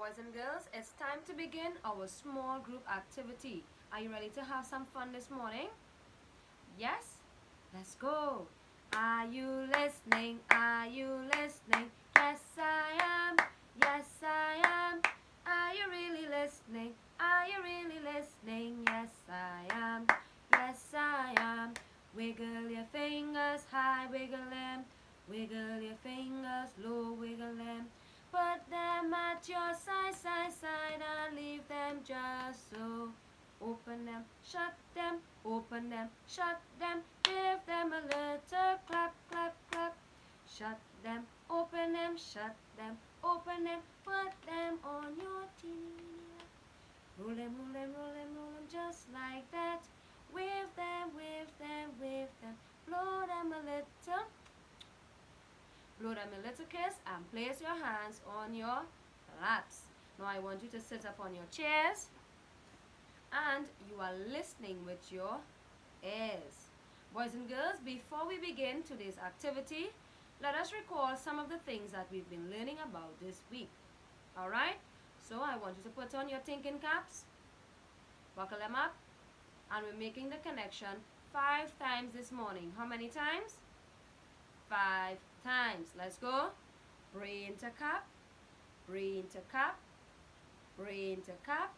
boys and girls, it's time to begin our small group activity. Are you ready to have some fun this morning? Yes? Let's go. Are you listening? Are you listening? Yes, I am. Yes, I am. Are you really listening? Are you really listening? Yes, I am. Yes, I am. Wiggle your fingers high, wiggle them. Wiggle your fingers low, wiggle them. Put them at your side, and leave them just so. Open them, shut them, open them, shut them. Give them a little clap, clap, clap. Shut them, open them, shut them, open them. Put them on your teeny weeny lap. Roll them, roll them, roll them, roll them, just like that. Wave them, wave them, wave them. Blow them a little. Blow them a little kiss and place your hands on your laps. Now I want you to sit up on your chairs and you are listening with your ears. Boys and girls, before we begin today's activity, let us recall some of the things that we've been learning about this week. Alright? So I want you to put on your thinking caps, buckle them up, and we're making the connection 5 times this morning. How many times? 5 times. Let's go. Brain to cap, brain to cap, brain to cap,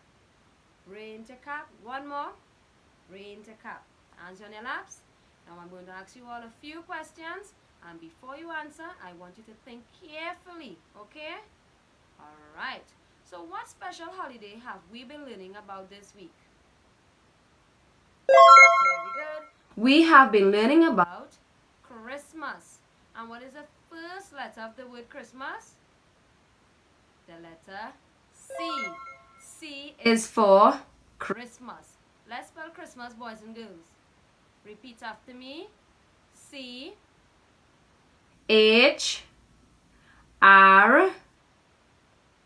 brain to cap. One more. Brain to cap. Hands on your laps. Now I'm going to ask you all a few questions, and before you answer, I want you to think carefully, okay? Alright. So what special holiday have we been learning about this week? Very good. We have been learning about Christmas. And what is the first letter of the word Christmas? The letter C. C is for Christmas. Let's spell Christmas, boys and girls. Repeat after me. C H R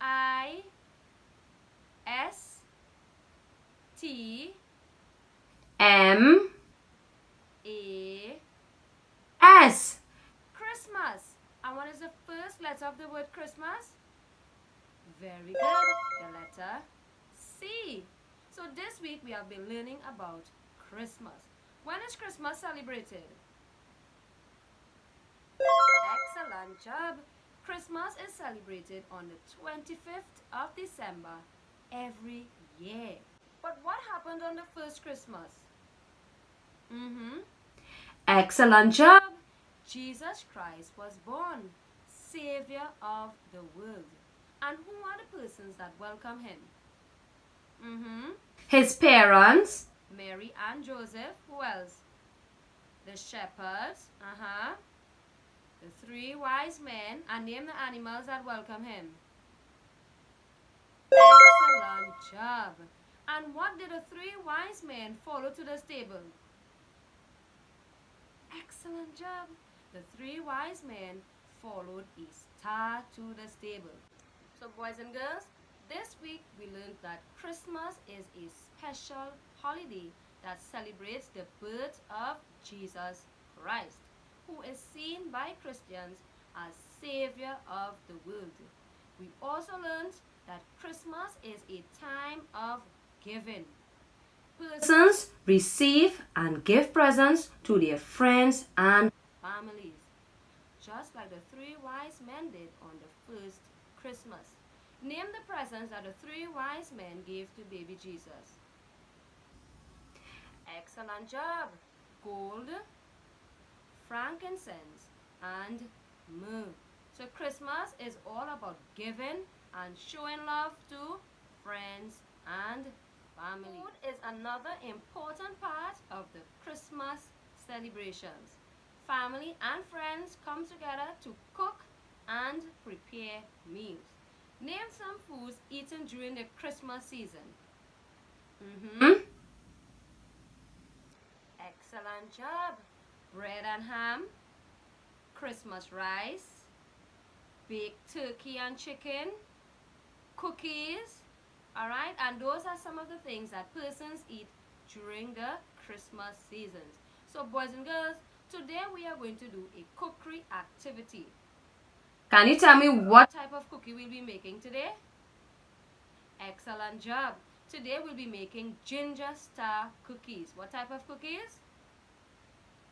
I S T M A S. Christmas. And what is the first letter of the word Christmas? Very good. The letter C. So this week we have been learning about Christmas. When is Christmas celebrated? Excellent job. Christmas is celebrated on the 25th of December every year. But what happened on the first Christmas? Excellent job. Jesus Christ was born, Savior of the world. And who are the persons that welcome him? His parents, Mary and Joseph. Who else? The shepherds. The 3 wise men. And name the animals that welcome him. Excellent job. And what did the 3 wise men follow to the stable? Excellent job. The 3 wise men followed a star to the stable. So boys and girls, this week we learned that Christmas is a special holiday that celebrates the birth of Jesus Christ, who is seen by Christians as Savior of the world. We also learned that Christmas is a time of giving. Persons receive and give presents to their friends and families, just like the 3 wise men did on the first Christmas. Name the presents that the 3 wise men gave to baby Jesus. Excellent job. Gold, frankincense, and myrrh. So Christmas is all about giving and showing love to friends and family. Food is another important part of the Christmas celebrations. Family and friends come together to cook and prepare meals. Name some foods eaten during the Christmas season. Excellent job. Bread and ham, Christmas rice, baked turkey and chicken, cookies. Alright, and those are some of the things that persons eat during the Christmas seasons. So boys and girls, today we are going to do a cookery activity. Can you tell me what type of cookie we'll be making today? Excellent job. Today we'll be making ginger star cookies. What type of cookies?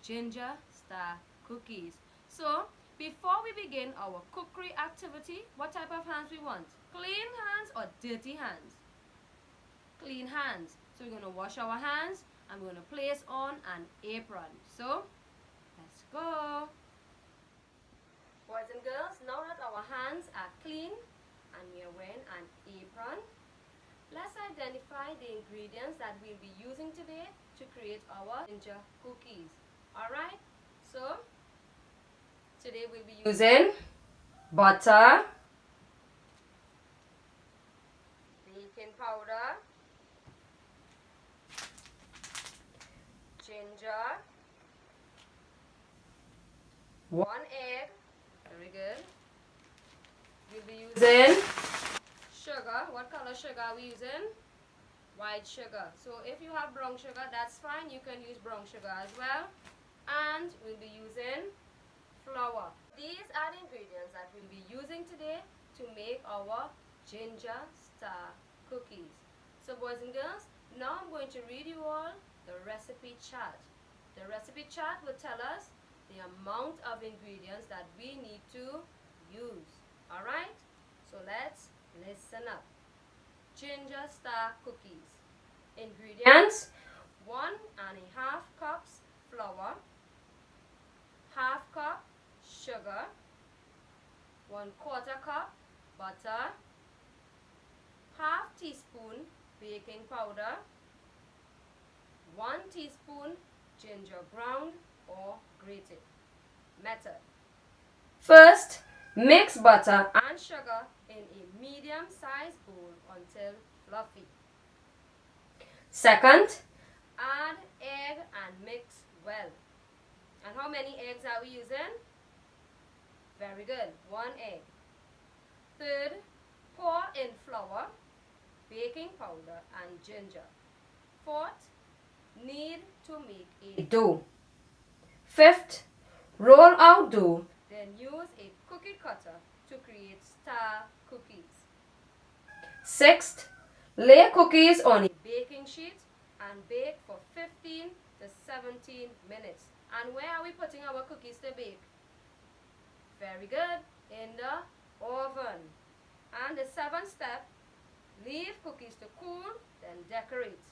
Ginger star cookies. So, before we begin our cookery activity, what type of hands we want? Clean hands or dirty hands? Clean hands. So we're going to wash our hands and we're going to place on an apron. So, let's go. Boys and girls, now that our hands are clean and we are wearing an apron, let's identify the ingredients that we'll be using today to create our ginger cookies. Alright, so today we'll be using butter, baking powder, ginger, 1 egg, very good. We'll be using sugar. What color sugar are we using? White sugar. So if you have brown sugar, that's fine. You can use brown sugar as well. And we'll be using flour. These are the ingredients that we'll be using today to make our ginger star cookies. So boys and girls, now I'm going to read you all the recipe chart. The recipe chart will tell us the amount of ingredients that we need to use. Alright? So let's listen up. Ginger star cookies. Ingredients: 1.5 cups flour, 1/2 cup sugar, 1/4 cup butter, 1/2 teaspoon baking powder, 1 teaspoon ginger ground or grated. Method: first, mix butter and sugar in a medium-sized bowl until fluffy. Second, add egg and mix well. And how many eggs are we using? Very good, 1 egg. Third, pour in flour, baking powder and ginger. Fourth, knead to make a dough. Fifth, roll out dough, then use a cookie cutter to create star cookies. Sixth, lay cookies on a baking sheet and bake for 15 to 17 minutes. And where are we putting our cookies to bake? Very good, in the oven. And the 7th step, leave cookies to cool, then decorate.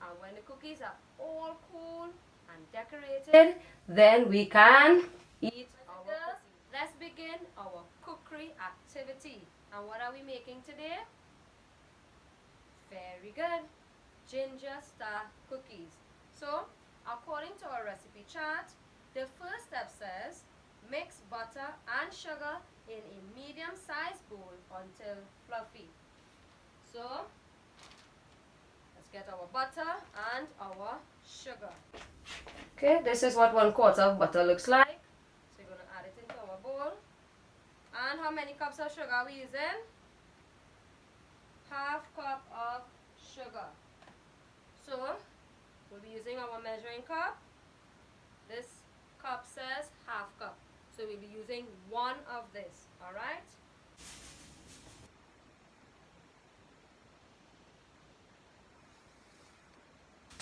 And when the cookies are all cool and decorated, then we can eat our cookies. Let's begin our cookery activity. And what are we making today? Very good, ginger star cookies. So, according to our recipe chart, the first step says mix butter and sugar in a medium-sized bowl until fluffy. So, let's get our butter and our sugar. Okay, this is what 1/4 of butter looks like. So we're going to add it into our bowl. And how many cups of sugar are we using? 1/2 cup of sugar. So, we'll be using our measuring cup. This cup says 1/2 cup. So we'll be using 1 of this. Alright?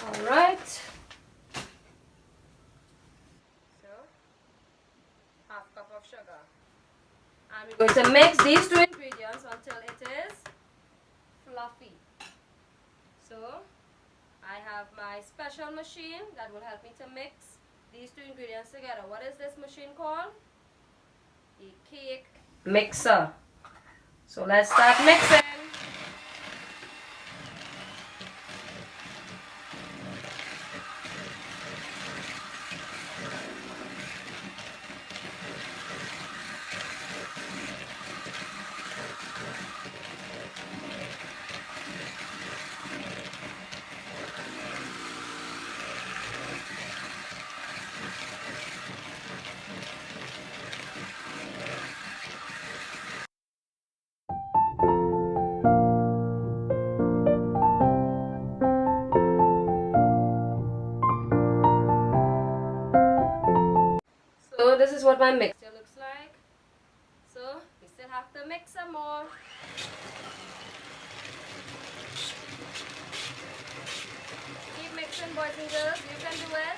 Alright. So, 1/2 cup of sugar. And we're going to mix these 2 ingredients until it is fluffy. So, I have my special machine that will help me to mix these 2 ingredients together. What is this machine called? A cake mixer. So let's start mixing. So this is what my mixture looks like. So we still have to mix some more. and girls, you can do it.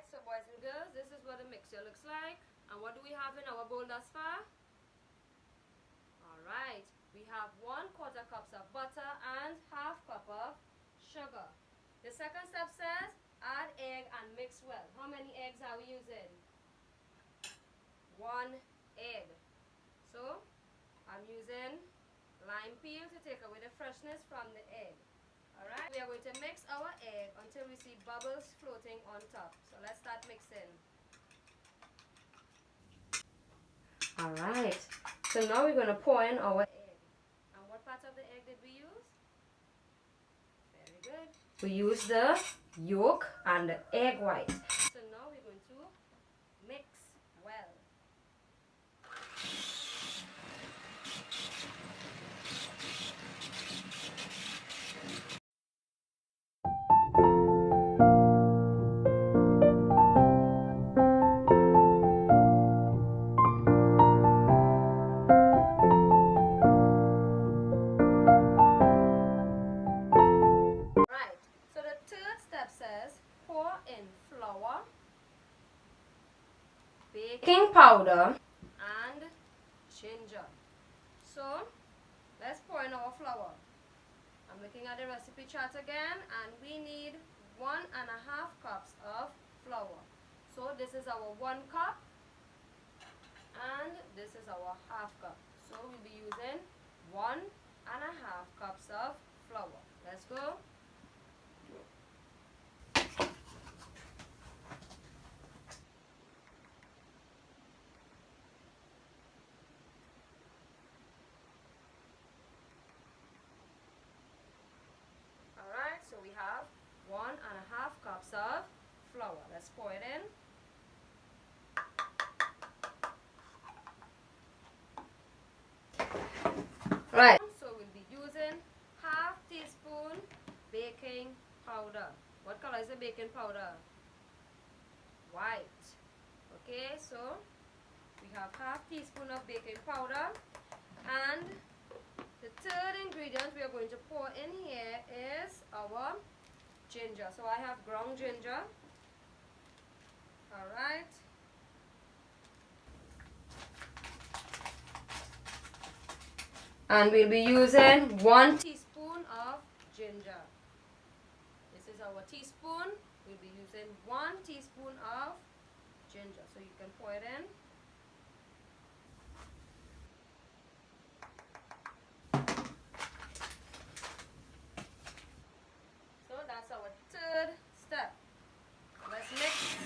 So boys and girls, this is what the mixture looks like. And what do we have in our bowl thus far? Alright, we have 1/4 cups of butter and half cup of sugar. The second step says add egg and mix well. How many eggs are we using? 1 egg. So I'm using lime peel to take away the freshness from the egg. Alright, we are going to mix our egg until we see bubbles floating on top. So let's start mixing. Alright, so now we're going to pour in our egg. And what part of the egg did we use? Very good. We use the yolk and the egg white. So now we're going to mix well. Baking powder and ginger. So let's pour in our flour. I'm looking at the recipe chart again, and we need 1.5 cups of flour. So this is our 1 cup and this is our half cup. So we'll be using 1.5 cups of flour. Let's go. So we have 1.5 cups of flour. Let's pour it in. Right. So we'll be using half teaspoon baking powder. What color is the baking powder? White. Okay, so we have half teaspoon of baking powder, and the third ingredient we are going to pour in here is our ginger. So I have ground ginger. Alright. And we'll be using 1 teaspoon of ginger. This is our teaspoon. We'll be using 1 teaspoon of ginger. So you can pour it in. That's our third step. Let's mix.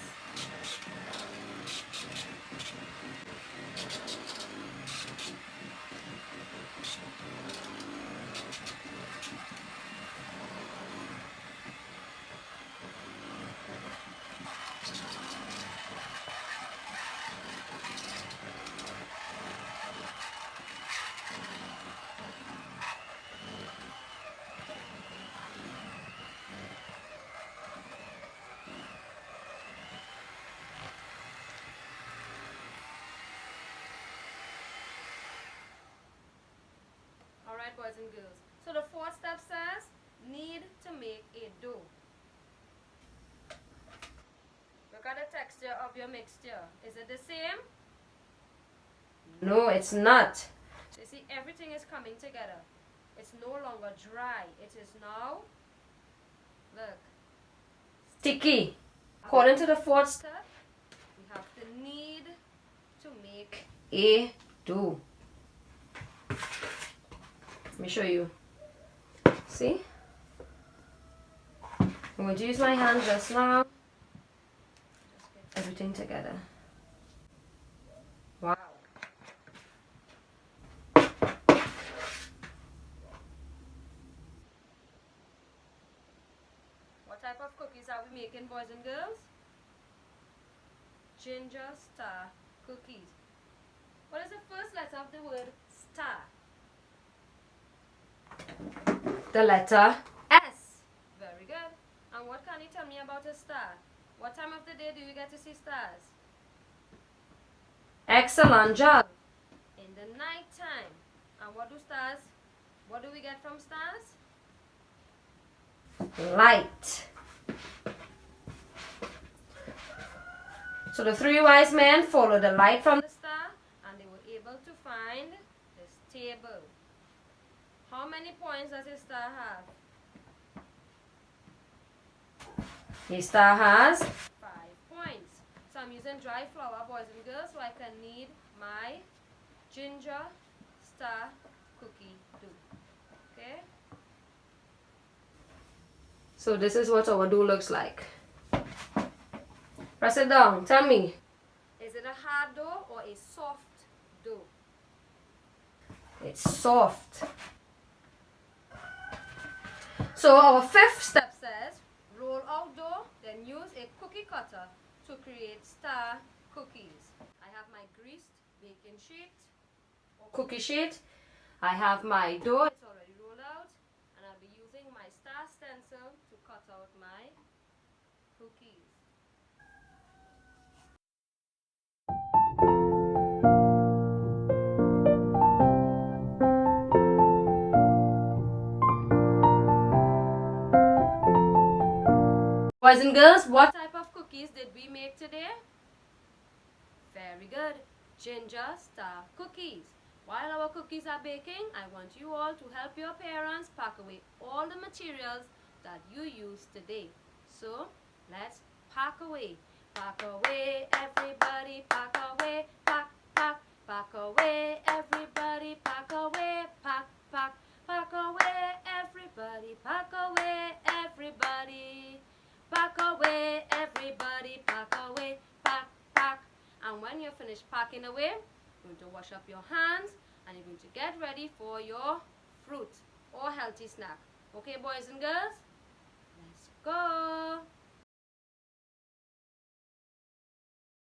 Alright, boys and girls. So the fourth step says need to make a dough. Look at the texture of your mixture. Is it the same? No, it's not. So you see, everything is coming together. It's no longer dry. It is now, look, sticky. According to the fourth step, we have the need to make a dough. Let me show you. See? I'm going to use my hand just now. Just get everything together. Wow. What type of cookies are we making, boys and girls? Ginger star cookies. What is the first letter of the word star? The letter S. Very good. And what can you tell me about a star? What time of the day do you get to see stars? Excellent job. In the night time. And what do we get from stars? Light. So the three wise men followed the light from the star and they were able to find this table. How many points does a star have? A star has 5 points. So I'm using dry flour, boys and girls, so I can knead my ginger star cookie dough. Okay? So this is what our dough looks like. Press it down. Tell me. Is it a hard dough or a soft dough? It's soft. So our fifth step says, roll out dough, then use a cookie cutter to create star cookies. I have my greased baking sheet or cookie sheet. I have my dough, it's already rolled out, and I'll be using my star stencil to cut out my cookies. Boys and girls, what type of cookies did we make today? Very good. Ginger star cookies. While our cookies are baking, I want you all to help your parents pack away all the materials that you used today. So, let's pack away. Pack away, everybody, pack away, pack, pack, pack away, everybody, pack away, pack, pack, pack away, everybody, pack away, everybody. Pack away, everybody, pack away, pack, pack. And when you're finished packing away, you're going to wash up your hands and you're going to get ready for your fruit or healthy snack. Okay, boys and girls?